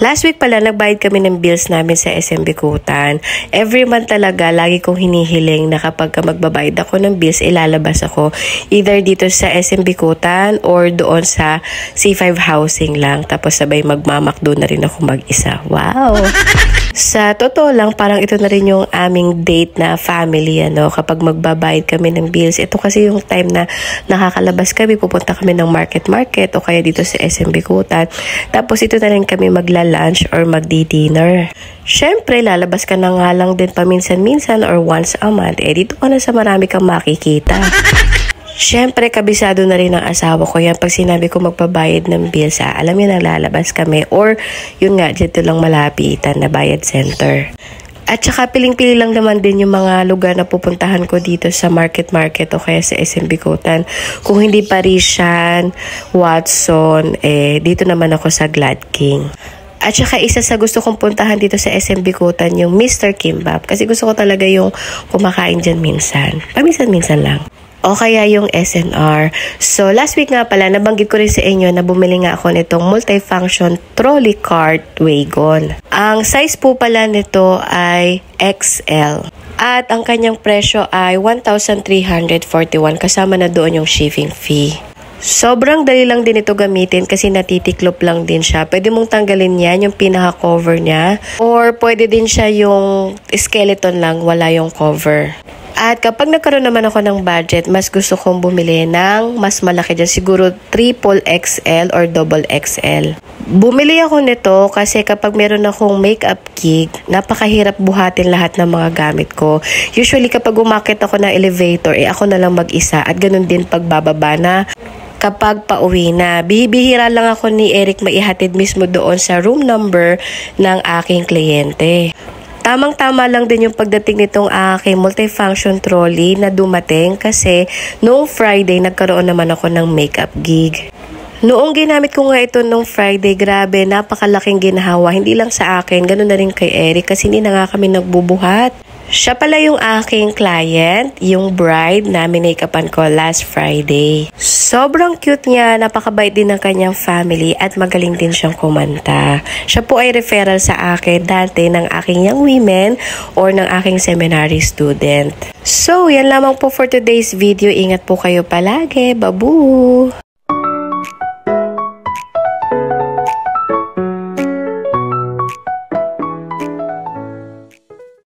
Last week pala, nagbayad kami ng bills namin sa SM Bicutan. Every month talaga, lagi kong hinihiling na kapag magbabayad ako ng bills, ilalabas ako. Either dito sa SM Bicutan or doon sa C5 housing lang. Tapos sabay magmamakdo na rin ako mag-isa. Wow! Sa totoo lang, parang ito na rin yung aming date na family, kapag magbabayad kami ng bills. Ito kasi yung time na nakakalabas kami, pupunta kami ng market o kaya dito sa SM Bicutan. Tapos ito na rin kami lunch or magdi-dinner. Syempre, lalabas ka na nga lang din paminsan-minsan or once a month. Dito ka na sa marami kang makikita. Syempre, kabisado na rin ang asawa ko yan. Pag sinabi ko magbabayad ng bills, alam niya na lalabas kami. Or, yun nga, dito lang malapitan na bayad center. At saka piling-pili lang naman din yung mga lugar na pupuntahan ko dito sa market o kaya sa SM Bicutan. Kung hindi Parisian, Watson, dito naman ako sa Glad King. At saka isa sa gusto kong puntahan dito sa SM Bicutan yung Mr. Kimbap. Kasi gusto ko talaga yung kumakain dyan minsan. Paminsan-minsan lang. O kaya yung SNR. So, last week nga pala, nabanggit ko rin sa inyo na bumili nga ako nitong multifunction trolley cart wagon. Ang size po pala nito ay XL. At ang kanyang presyo ay 1,341 kasama na doon yung shipping fee. Sobrang dali lang din ito gamitin kasi natitiklop lang din siya. Pwede mong tanggalin yan, yung pinaka-cover niya. Or pwede din siya yung skeleton lang, wala yung cover. At kapag nagkaroon naman ako ng budget, mas gusto kong bumili ng mas malaki dyan. Siguro triple XL or double XL. Bumili ako nito kasi kapag meron akong makeup gig, napakahirap buhatin lahat ng mga gamit ko. Usually kapag umakit ako ng elevator, ako na lang mag-isa. At ganun din pagbababa na. Kapag pauwi na, bihira lang ako ni Eric maihatid mismo doon sa room number ng aking kliyente. Tamang-tama lang din yung pagdating nitong aking multifunction trolley na dumating kasi noong Friday nagkaroon naman ako ng makeup gig. Noong ginamit ko nga ito noong Friday, grabe, napakalaking ginhawa. Hindi lang sa akin, ganoon na rin kay Eric kasi hindi na nga kami nagbubuhat. Siya pala yung aking client, yung bride na minake-upan ko last Friday. Sobrang cute niya, napakabait din ng kanyang family at magaling din siyang kumanta. Siya po ay referral sa akin dati ng aking young women or ng aking seminary student. So, yan lamang po for today's video. Ingat po kayo palagi. Babu!